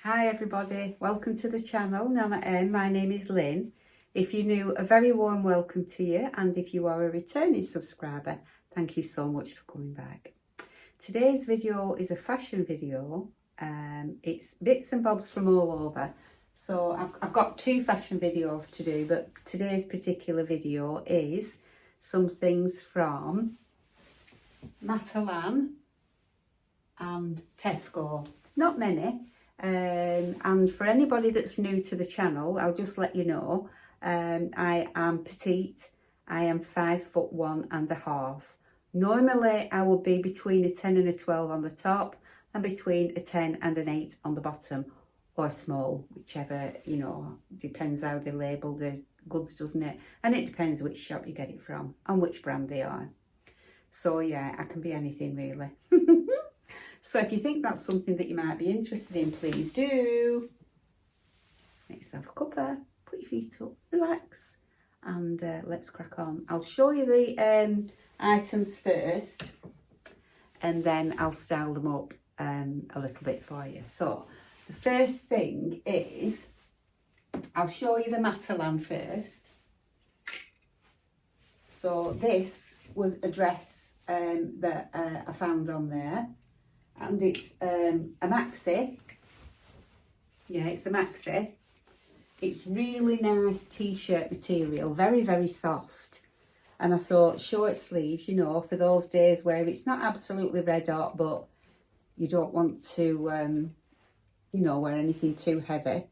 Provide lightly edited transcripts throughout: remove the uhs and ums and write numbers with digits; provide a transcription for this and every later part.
Hi everybody, welcome to the channel Nanna-M. My name is Lynn. If you're new, a very warm welcome to you, and if you are a returning subscriber, thank you so much for coming back. Today's video is a fashion video. It's bits and bobs from all over. So I've got two fashion videos to do, but today's particular video is some things from Matalan and Tesco. It's not many. And for anybody that's new to the channel, I'll just let you know, I am petite. I am 5'1.5". Normally I would be between a 10 and a 12 on the top and between a 10 and an 8 on the bottom, or small, whichever, you know, depends how they label the goods, doesn't it? And it depends which shop you get it from and which brand they are. So yeah, I can be anything really. So if you think that's something that you might be interested in, please do. Make yourself a cuppa, put your feet up, relax, and let's crack on. I'll show you the items first, and then I'll style them up a little bit for you. So the first thing is, I'll show you the Matalan first. So this was a dress that I found on there. And it's a maxi. Yeah, it's a maxi. It's really nice t-shirt material, very, very soft. And I thought short sleeves, you know, for those days where it's not absolutely red hot, but you don't want to, you know, wear anything too heavy.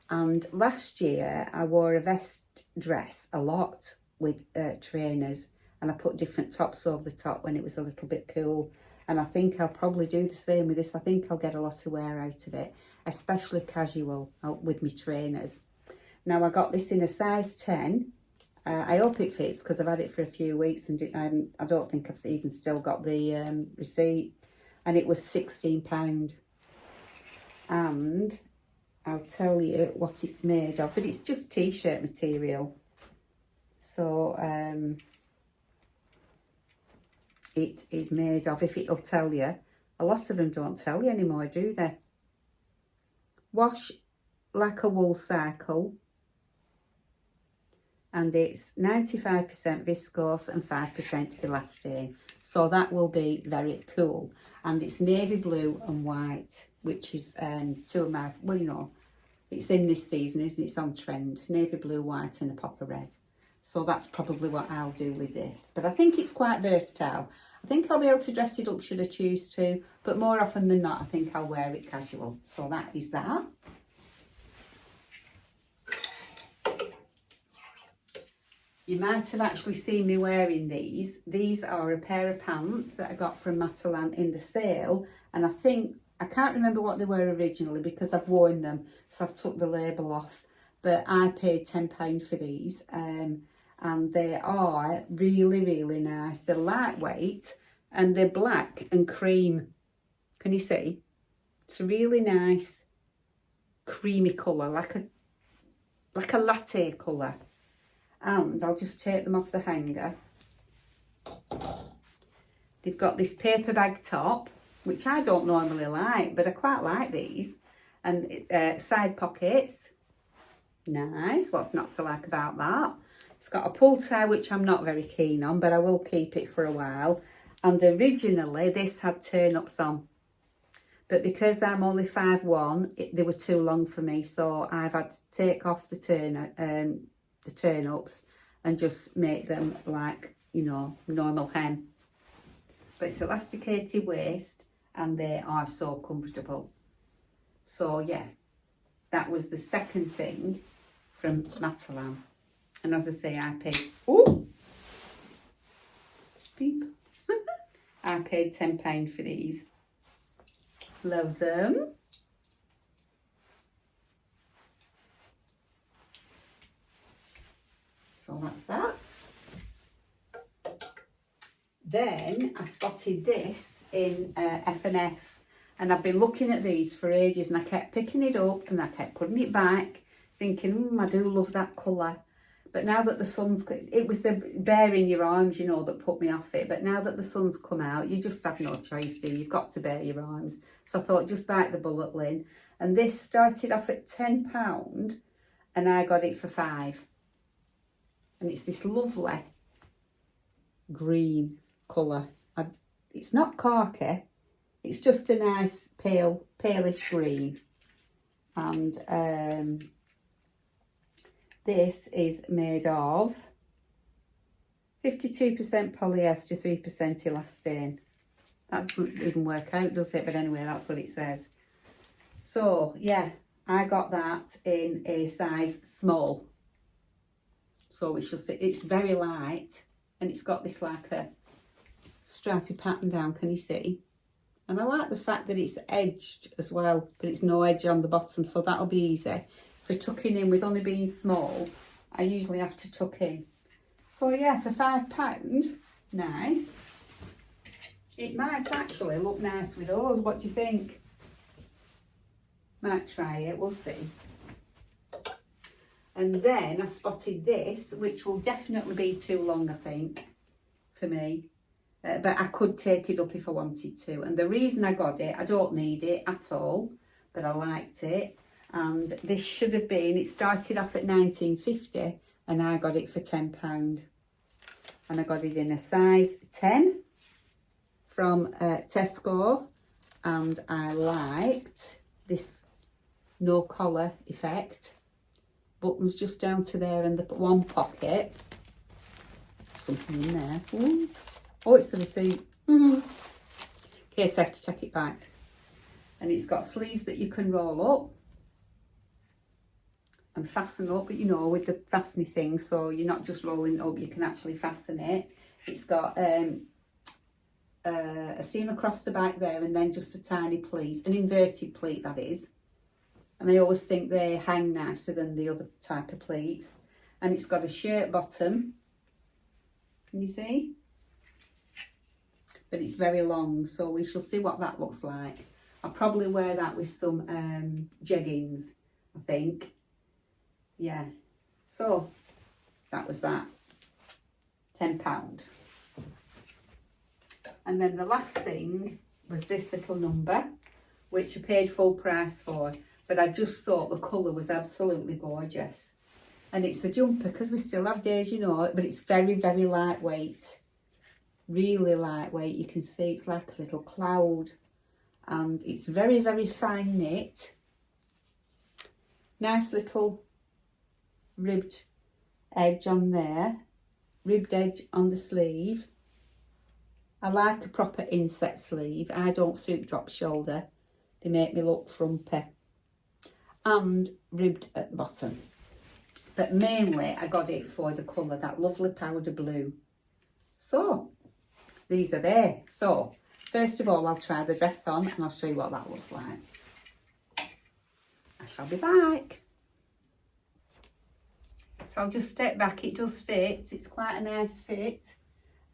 And last year I wore a vest dress a lot with trainers, and I put different tops over the top when it was a little bit cool. And I think I'll probably do the same with this. I think I'll get a lot of wear out of it, especially casual with my trainers. Now I got this in a size 10. I hope it fits because I've had it for a few weeks and I don't think I've even still got the receipt. And it was £16. And I'll tell you what it's made of, but it's just t-shirt material. So it is made of, if it'll tell you, a lot of them don't tell you anymore, do they? Wash like a wool cycle, and it's 95% viscose and 5% elastane, so that will be very cool. And it's navy blue and white, which is two of my, well, you know, it's in this season, isn't it? It's on trend. Navy blue, white and a pop of red. So that's probably what I'll do with this. But I think it's quite versatile. I think I'll be able to dress it up should I choose to. But more often than not, I think I'll wear it casual. So that is that. You might have actually seen me wearing these. These are a pair of pants that I got from Matalan in the sale. And I can't remember what they were originally because I've worn them. So I've took the label off. But I paid £10 for these. And they are really, really nice. They're lightweight and they're black and cream. Can you see? It's a really nice creamy colour, like a latte colour. And I'll just take them off the hanger. They've got this paper bag top, which I don't normally like, but I quite like these. And side pockets. Nice, what's not to like about that? It's got a pull tie, which I'm not very keen on, but I will keep it for a while. And originally, this had turn-ups on. But because I'm only 5'1", they were too long for me. So I've had to take off the turn-ups and just make them like, you know, normal hem. But it's elasticated waist and they are so comfortable. So yeah, that was the second thing from Matalan. And as I say, I paid, oh, beep. I paid £10 for these. Love them. So that's that. Then I spotted this in F&F, and I've been looking at these for ages, and I kept picking it up and I kept putting it back, thinking, I do love that colour. But now that the sun's, it was the baring your arms, you know, that put me off it. But now that the sun's come out, you just have no choice, do you? You've got to bare your arms. So I thought, just bite the bullet, Lynn. And this started off at £10 and I got it for £5. And it's this lovely green colour. It's not khaki, it's just a nice palish green. And this is made of 52% polyester, 3% elastane. That doesn't even work out, does it? But anyway, that's what it says. So yeah, I got that in a size small. So it's very light, and it's got this like a stripy pattern down, can you see? And I like the fact that it's edged as well, but it's no edge on the bottom, so that'll be easy. For tucking in, with only being small, I usually have to tuck in. So yeah, for £5, nice. It might actually look nice with us. What do you think? Might try it, we'll see. And then I spotted this, which will definitely be too long, I think, for me. But I could take it up if I wanted to. And the reason I got it, I don't need it at all, but I liked it. And this should have been, it started off at £19.50 and I got it for £10. And I got it in a size 10 from Tesco. And I liked this no collar effect. Buttons just down to there and the one pocket. Something in there. Ooh. Oh, it's the receipt. In case I have to take it back. And it's got sleeves that you can roll up and fasten up, you know, with the fastening thing, so you're not just rolling it up, you can actually fasten it. It's got a seam across the back there, and then just a tiny pleat, an inverted pleat that is. And I always think they hang nicer than the other type of pleats. And it's got a shirt bottom, can you see? But it's very long, so we shall see what that looks like. I'll probably wear that with some jeggings, I think. Yeah, so that was that, £10. And then the last thing was this little number, which I paid full price for, but I just thought the colour was absolutely gorgeous. And it's a jumper, because we still have days, you know, but it's very, very lightweight. Really lightweight. You can see it's like a little cloud. And it's very, very fine knit. Nice little ribbed edge on there. Ribbed edge on the sleeve. I like a proper inset sleeve. I don't suit drop shoulder. They make me look frumpy. And ribbed at the bottom. But mainly I got it for the colour, that lovely powder blue. So, these are there. So, first of all, I'll try the dress on and I'll show you what that looks like. I shall be back. So I'll just step back. It does fit. It's quite a nice fit.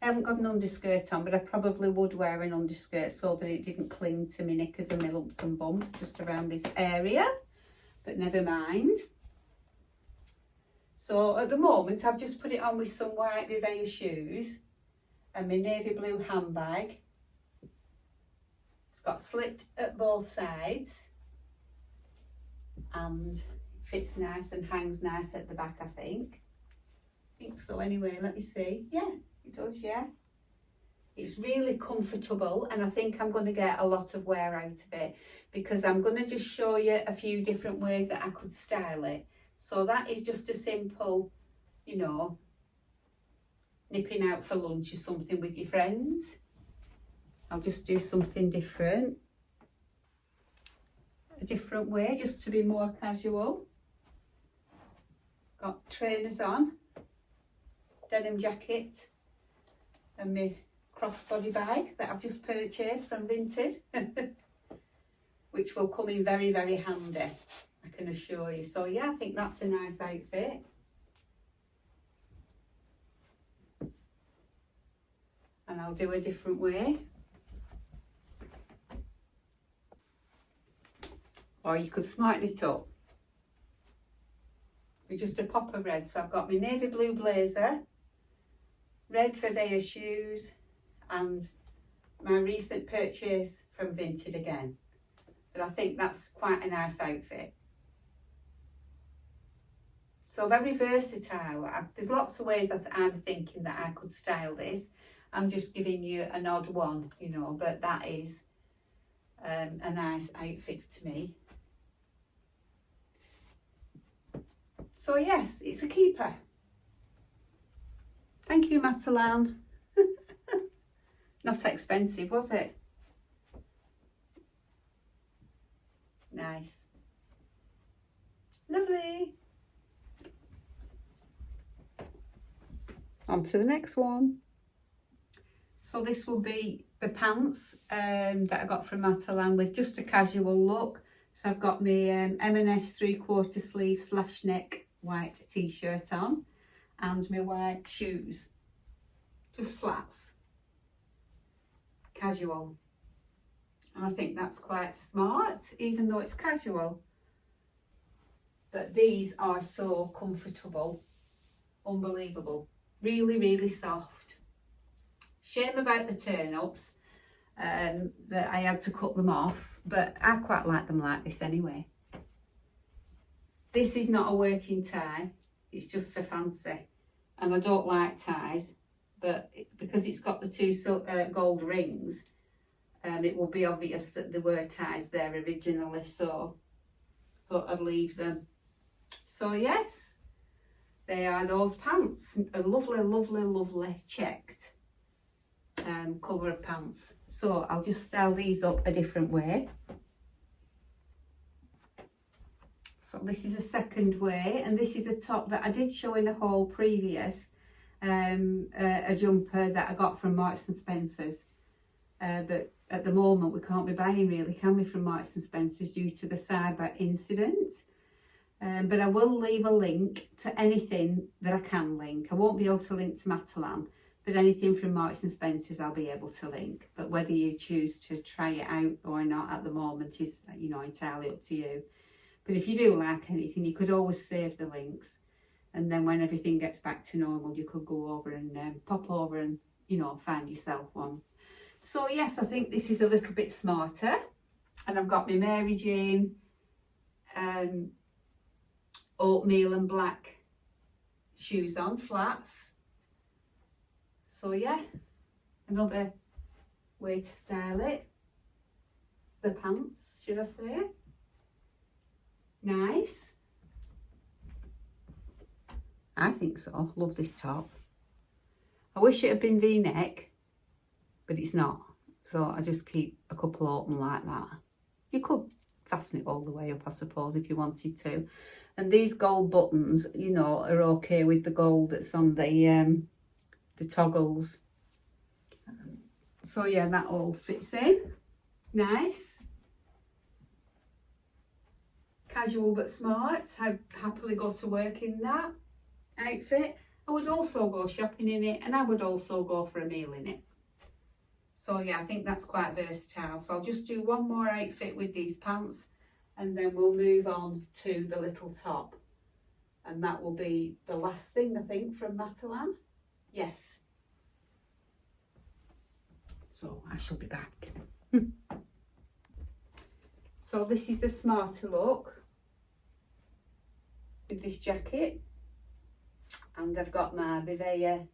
I haven't got an underskirt on, but I probably would wear an underskirt so that it didn't cling to my knickers and my lumps and bumps just around this area. But never mind. So at the moment, I've just put it on with some white Viveya shoes and my navy blue handbag. It's got slit at both sides and fits nice and hangs nice at the back, I think. I think so anyway, let me see. Yeah, it does, yeah. It's really comfortable and I think I'm going to get a lot of wear out of it because I'm going to just show you a few different ways that I could style it. So that is just a simple, you know, nipping out for lunch or something with your friends. I'll just do something different. A different way, just to be more casual. Got trainers on, denim jacket and my crossbody bag that I've just purchased from Vinted, which will come in very, very handy, I can assure you. So yeah, I think that's a nice outfit. And I'll do a different way. Or you could smarten it up. with just a pop of red. So I've got my navy blue blazer, red Verveer shoes, and my recent purchase from Vinted again. But I think that's quite a nice outfit. So very versatile. There's lots of ways that I'm thinking that I could style this. I'm just giving you an odd one, you know, but that is a nice outfit to me. So yes, it's a keeper. Thank you, Matalan. Not expensive, was it? Nice. Lovely. On to the next one. So this will be the pants that I got from Matalan with just a casual look. So I've got my M&S 3/4 sleeve / neck white t-shirt on and my white shoes. Just flats. Casual. And I think that's quite smart, even though it's casual. But these are so comfortable. Unbelievable. Really, really soft. Shame about the turn-ups, that I had to cut them off, but I quite like them like this anyway. This is not a working tie, it's just for fancy. And I don't like ties, but because it's got the two gold rings, it will be obvious that there were ties there originally, so thought I'd leave them. So yes, they are those pants. A lovely, lovely, lovely checked colour of pants. So I'll just style these up a different way. So this is a second way, and this is a top that I did show in a haul previous, a jumper that I got from Marks and Spencer's. But at the moment we can't be buying really, can we, from Marks and Spencer's due to the cyber incident. But I will leave a link to anything that I can link. I won't be able to link to Matalan, but anything from Marks and Spencer's I'll be able to link. But whether you choose to try it out or not at the moment is, you know, entirely up to you. But if you do like anything, you could always save the links, and then when everything gets back to normal, you could go over and pop over and, you know, find yourself one. So yes, I think this is a little bit smarter, and I've got my Mary Jane oatmeal and black shoes on, flats. So yeah, another way to style it. The pants, should I say. Nice. I think so. Love this top. I wish it had been V-neck, but it's not. So I just keep a couple open like that. You could fasten it all the way up, I suppose, if you wanted to. And these gold buttons, you know, are okay with the gold that's on the toggles. So yeah, that all fits in. Nice. Casual but smart. I'd happily go to work in that outfit. I would also go shopping in it, and I would also go for a meal in it. So yeah, I think that's quite versatile. So I'll just do one more outfit with these pants, and then we'll move on to the little top. And that will be the last thing, I think, from Matalan. Yes. So I shall be back. So this is the smarter look with this jacket, and I've got my Verveer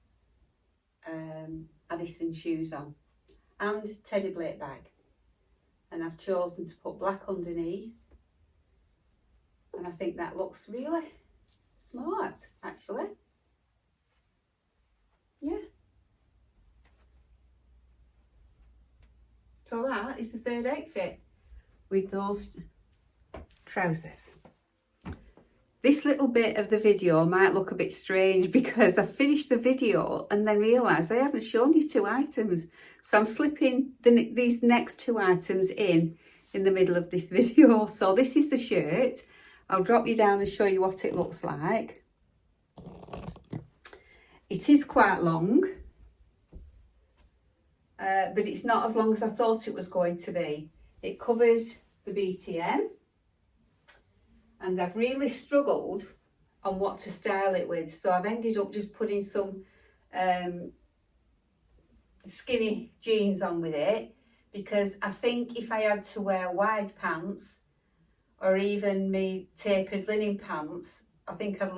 Addison shoes on and Teddy Blake bag, and I've chosen to put black underneath, and I think that looks really smart actually. Yeah. So that is the third outfit with those trousers. This little bit of the video might look a bit strange because I finished the video and then realised I hadn't shown you two items. So I'm slipping these next two items in the middle of this video. So this is the shirt. I'll drop you down and show you what it looks like. It is quite long, but it's not as long as I thought it was going to be. It covers the BTM. And I've really struggled on what to style it with. So I've ended up just putting some skinny jeans on with it, because I think if I had to wear wide pants or even me tapered linen pants, I think it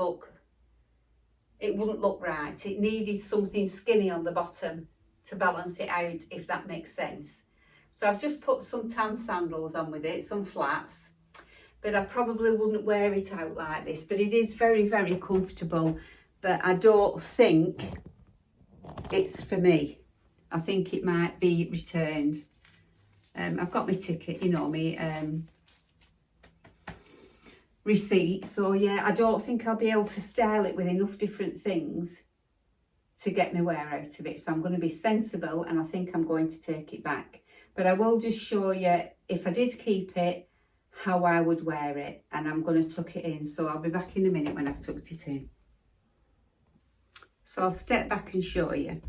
wouldn't look right. It needed something skinny on the bottom to balance it out, if that makes sense. So I've just put some tan sandals on with it, some flats, but I probably wouldn't wear it out like this, but it is very, very comfortable. But I don't think it's for me. I think it might be returned. I've got my ticket, you know, my receipt. So yeah, I don't think I'll be able to style it with enough different things to get my wear out of it. So I'm going to be sensible, and I think I'm going to take it back. But I will just show you, if I did keep it, how I would wear it, and I'm going to tuck it in. So I'll be back in a minute when I've tucked it in. So I'll step back and show you.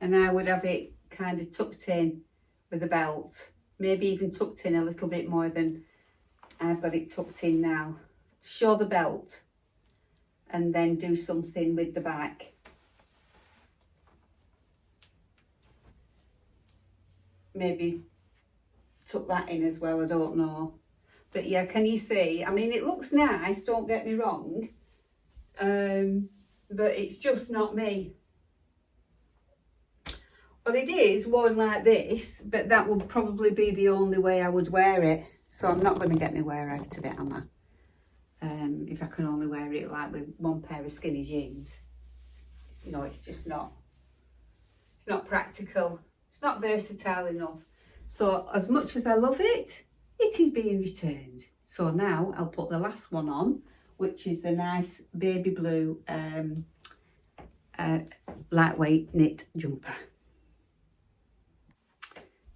And I would have it kind of tucked in with a belt, maybe even tucked in a little bit more than I've got it tucked in now, to show the belt, and then do something with the back. Maybe tuck that in as well, I don't know. But yeah, can you see? I mean, it looks nice, don't get me wrong, but it's just not me. Well, it is worn like this, but that would probably be the only way I would wear it. So I'm not going to get my wear out of it, am I? If I can only wear it like with one pair of skinny jeans. You know, it's just not, it's not practical. It's not versatile enough. So as much as I love it, it is being returned. So now I'll put the last one on, which is the nice baby blue lightweight knit jumper.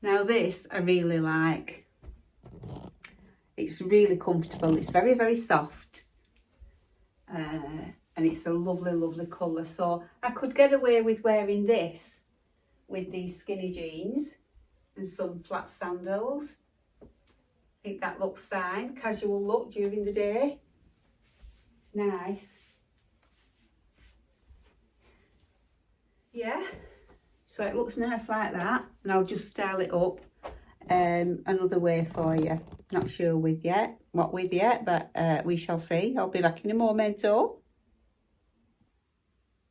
Now this I really like. It's really comfortable. It's very, very soft. And it's a lovely, lovely colour. So I could get away with wearing this with these skinny jeans and some flat sandals. I think that looks fine. Casual look during the day. It's nice. Yeah. So it looks nice like that, and I'll just style it up another way for you. Not sure what with yet, but we shall see. I'll be back in a momento.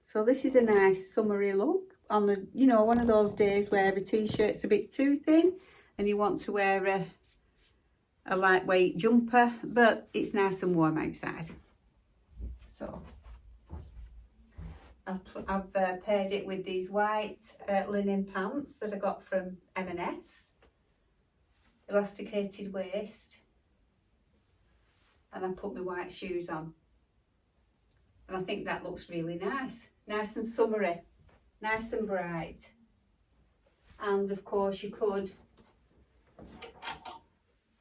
So this is a nice summery look on the, you know, one of those days where a t-shirt's a bit too thin and you want to wear a lightweight jumper, but it's nice and warm outside. So I've paired it with these white linen pants that I got from M&S, elasticated waist, and I put my white shoes on, and I think that looks really nice and summery, nice and bright. And of course you could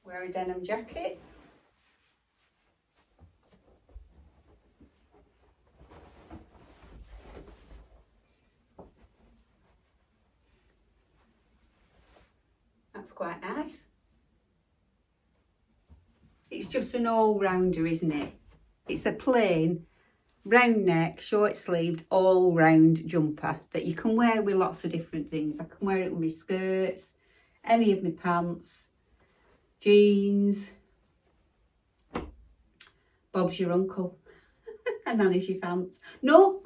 wear a denim jacket. That's quite nice. It's just an all-rounder, isn't it? It's a plain, round neck, short sleeved, all-round jumper that you can wear with lots of different things. I can wear it with my skirts, any of my pants, jeans. Bob's your uncle and Nanny's your fans. No!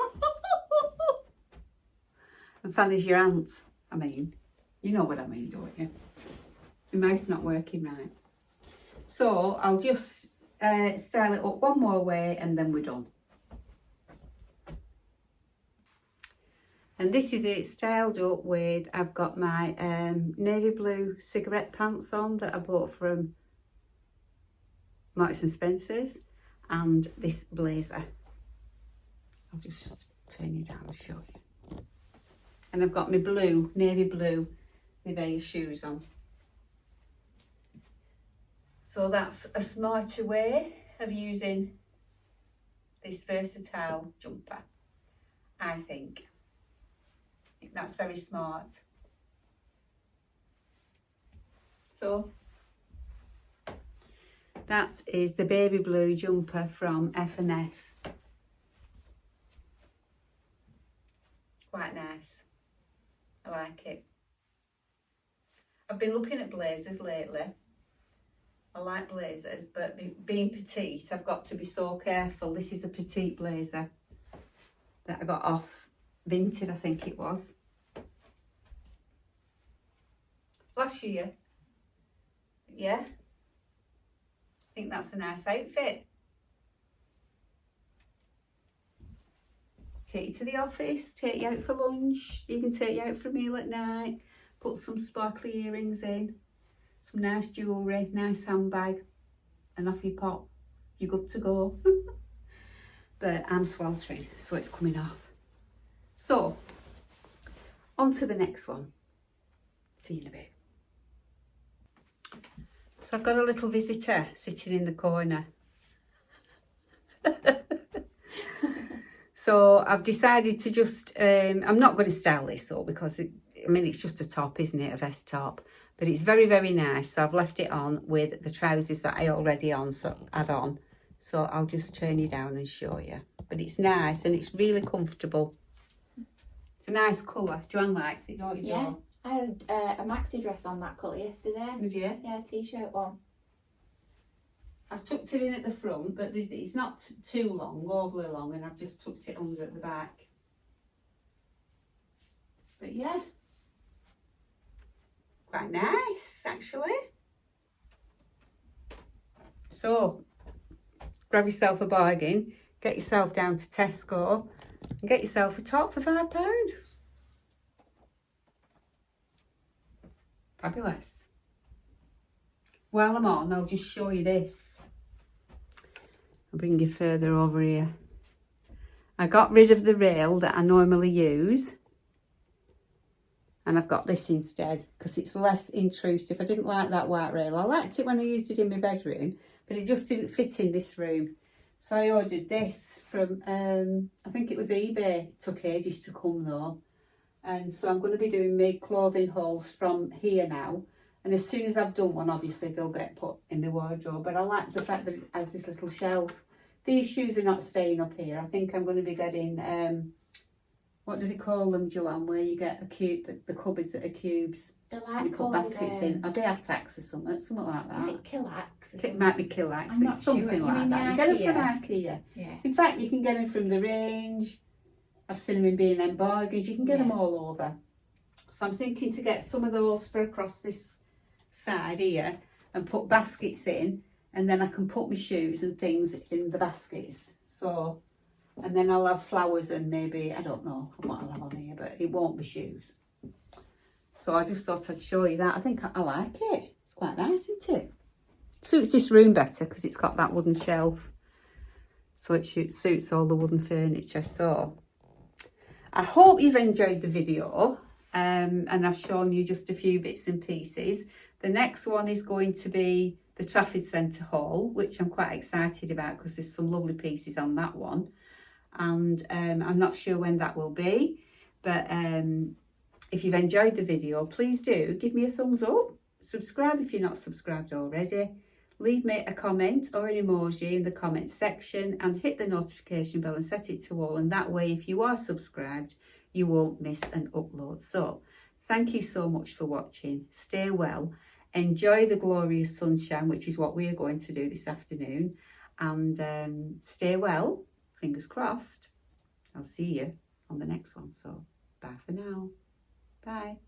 And Fanny's your aunt. I mean, you know what I mean, don't you? My mouth's not working right. So I'll just style it up one more way and then we're done. And this is it styled up with, I've got my navy blue cigarette pants on that I bought from Marks and Spencer's, and this blazer. I'll just turn you down and show you. And I've got my blue, navy blue, Nivea shoes on. So that's a smarter way of using this versatile jumper, I think. That's very smart. So That is the baby blue jumper from F&F. Quite nice. I like it. I've been looking at blazers lately. I like blazers, but being petite, I've got to be so careful. This is a petite blazer that I got off Vinted, I think it was. Last year. Yeah. I think that's a nice outfit. Take you to the office, take you out for lunch, you can take you out for a meal at night, put some sparkly earrings in, some nice jewellery, nice handbag, and off you pop. You're good to go. But I'm sweltering, so it's coming off. So, on to the next one. See you in a bit. So I've got a little visitor sitting in the corner. So I've decided to just, I'm not going to style this though, because it's just a top, isn't it? A vest top. But it's very, very nice. So I've left it on with the trousers that I already had on. So I'll just turn you down and show you. But it's nice and it's really comfortable. It's a nice colour. Joanne likes it, don't you, Yeah. Joanne? I had a maxi dress on that colour yesterday. Have you? Yeah, t-shirt one. I've tucked it in at the front, but it's not too long, overly long, and I've just tucked it under at the back. But yeah, quite nice, actually. So, grab yourself a bargain, get yourself down to Tesco, and get yourself a top for £5. Fabulous. While I'm on, I'll just show you this. I'll bring you further over here. I got rid of the rail that I normally use. And I've got this instead, because it's less intrusive. I didn't like that white rail. I liked it when I used it in my bedroom, but it just didn't fit in this room. So I ordered this from, I think it was eBay. It took ages to come though. And so I'm going to be doing my clothing hauls from here now. And as soon as I've done one, obviously they'll get put in my wardrobe. But I like the fact that it has this little shelf. These shoes are not staying up here. I think I'm going to be getting, what do they call them, Joanne? Where you get a cube, the cupboards that are cubes. They're like You put baskets in. Are they Atax or something like that? Is it Killax? It might be Killax. I'm not It's something sure. You like mean that. You get them from IKEA? IKEA. Yeah. In fact, you can get them from the range. I've seen them in B&M Bargains. You can get them all over. So I'm thinking to get some of those for across this side here and put baskets in, and then I can put my shoes and things in the baskets. So, and then I'll have flowers and maybe, I don't know what I'll have on here, but it won't be shoes. So I just thought I'd show you that. I think I like it. It's quite nice, isn't it? Suits this room better because it's got that wooden shelf. So it suits all the wooden furniture. So I hope you've enjoyed the video, and I've shown you just a few bits and pieces. The next one is going to be the Trafford Centre haul, which I'm quite excited about because there's some lovely pieces on that one. And I'm not sure when that will be, but if you've enjoyed the video, please do give me a thumbs up. Subscribe if you're not subscribed already. Leave me a comment or an emoji in the comment section and hit the notification bell and set it to all. And that way, if you are subscribed, you won't miss an upload. So thank you so much for watching. Stay well. Enjoy the glorious sunshine, which is what we are going to do this afternoon. And stay well. Fingers crossed. I'll see you on the next one. So bye for now. Bye.